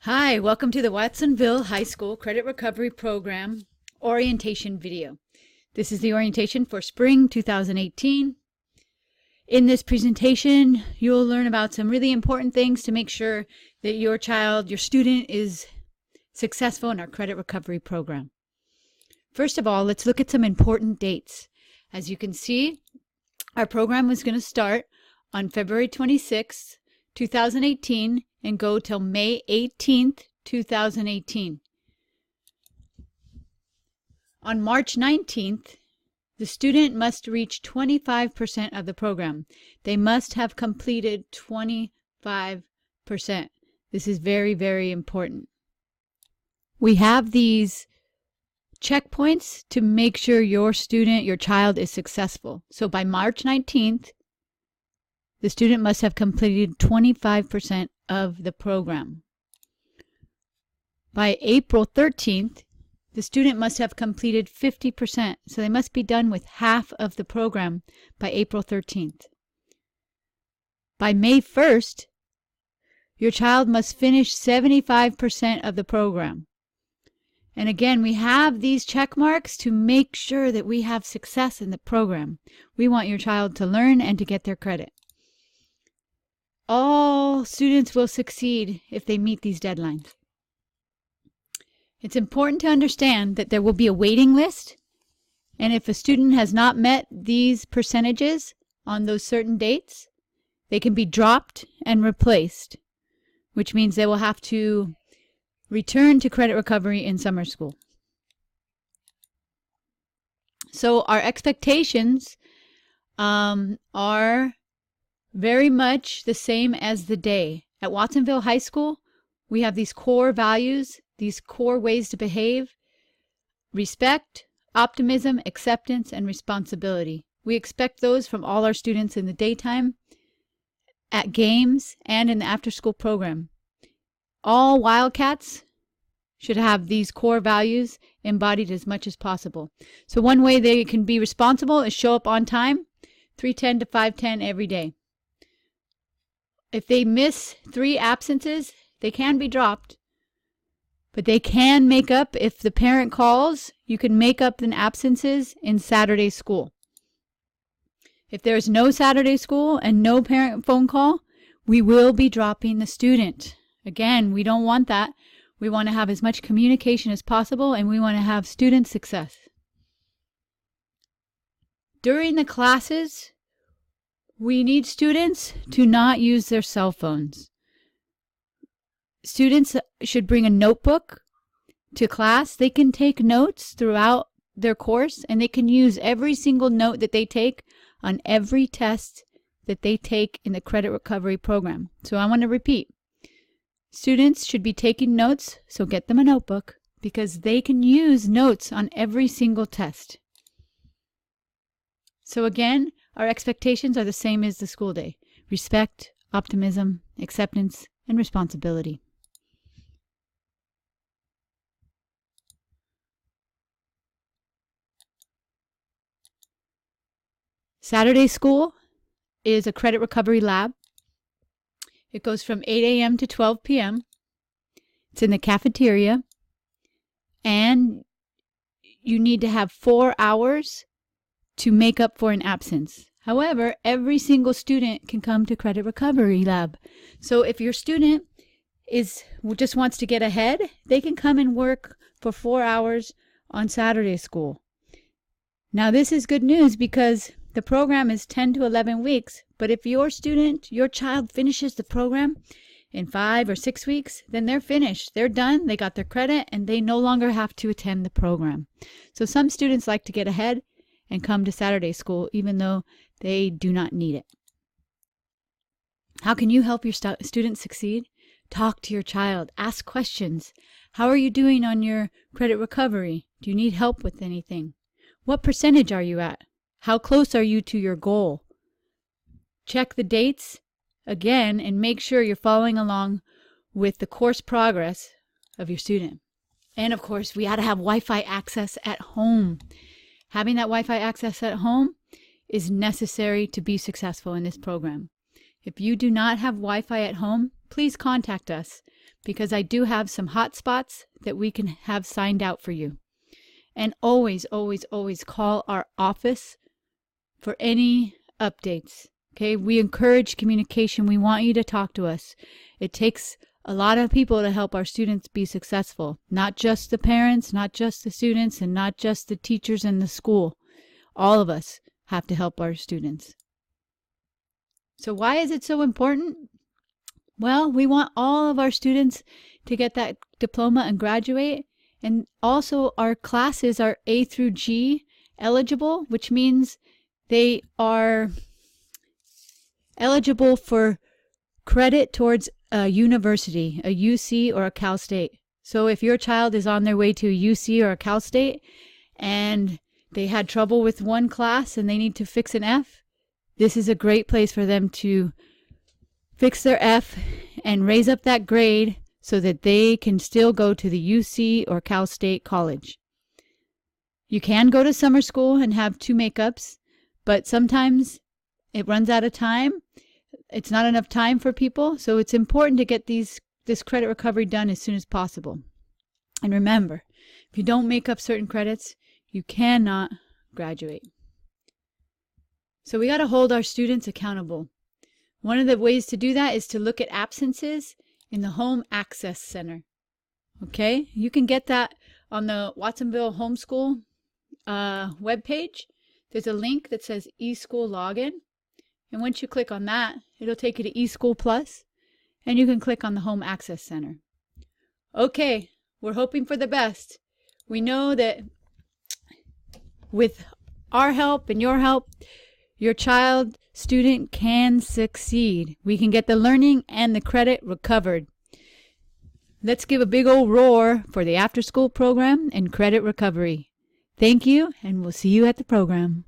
Hi, welcome to the Watsonville High School Credit Recovery Program orientation video. This is the orientation for spring 2018. In this presentation, you'll learn about some really important things to make sure that your child, your student, is successful in our credit recovery program. First of all, let's look at some important dates. As you can see, our program is going to start on February 26th, 2018 and go till May 18th, 2018. On March 19th, the student must reach 25% of the program. They must have completed 25%. This is very, very important. We have these checkpoints to make sure your student, your child is successful. So by March 19th, the student must have completed 25% of the program. By April 13th, the student must have completed 50%, so they must be done with half of the program by April 13th. By May 1st, your child must finish 75% of the program. And again, we have these check marks to make sure that we have success in the program. We want your child to learn and to get their credit. All students will succeed if they meet these deadlines. It's important to understand that there will be a waiting list, and if a student has not met these percentages on those certain dates, they can be dropped and replaced, which means they will have to return to credit recovery in summer school. So our expectations are very much the same as the day. At Watsonville High School, we have these core values, these core ways to behave: respect, optimism, acceptance, and responsibility. We expect those from all our students in the daytime, at games, and in the after-school program. All Wildcats should have these core values embodied as much as possible. So one way they can be responsible is show up on time, 3:10 to 5:10 every day. If they miss 3 absences, they can be dropped, but they can make up. If the parent calls, you can make up the absences in Saturday school. If there's no Saturday school and no parent phone call, we will be dropping the student. Again, we don't want that. We want to have as much communication as possible, and we want to have student success. During the classes, we need students to not use their cell phones. Students should bring a notebook to class. They can take notes throughout their course, and they can use every single note that they take on every test that they take in the credit recovery program. So I want to repeat. Students should be taking notes, so get them a notebook, because they can use notes on every single test. So again, our expectations are the same as the school day: respect, optimism, acceptance, and responsibility. Saturday school is a credit recovery lab. It goes from 8 a.m. to 12 p.m. It's in the cafeteria, and you need to have 4 hours to make up for an absence. However, every single student can come to Credit Recovery Lab. So if your student just wants to get ahead, they can come and work for 4 hours on Saturday school. Now this is good news because the program is 10 to 11 weeks, but if your child finishes the program in 5 or 6 weeks, then they're finished. They're done, they got their credit, and they no longer have to attend the program. So some students like to get ahead and come to Saturday school even though they do not need it. How can you help your students succeed? Talk to your child. Ask questions. How are you doing on your credit recovery? Do you need help with anything? What percentage are you at? How close are you to your goal? Check the dates again and make sure you're following along with the course progress of your student. And of course, we got to have Wi-Fi access at home. Having that Wi-Fi access at home is necessary to be successful in this program. If you do not have Wi-Fi at home, please contact us, because I do have some hotspots that we can have signed out for you. And always, always, always call our office for any updates. Okay, we encourage communication. We want you to talk to us. It takes a lot of people to help our students be successful. Not just the parents, not just the students, and not just the teachers in the school. All of us have to help our students. So why is it so important? Well, we want all of our students to get that diploma and graduate. And also our classes are A through G eligible, which means they are eligible for credit towards a university, a UC or a Cal State. So if your child is on their way to a UC or a Cal State and they had trouble with one class and they need to fix an F, this is a great place for them to fix their F and raise up that grade so that they can still go to the UC or Cal State college. You can go to summer school and have 2 makeups, but sometimes it runs out of time. It's not enough time for people, so it's important to get this credit recovery done as soon as possible. And remember, if you don't make up certain credits, you cannot graduate. So we got to hold our students accountable. One of the ways to do that is to look at absences in the Home Access Center. Okay, you can get that on the Watsonville Homeschool webpage. There's a link that says eSchool Login. And once you click on that, it'll take you to eSchool Plus, and you can click on the Home Access Center. Okay, we're hoping for the best. We know that with our help and your help, your child, student can succeed. We can get the learning and the credit recovered. Let's give a big old roar for the after-school program and credit recovery. Thank you, and we'll see you at the program.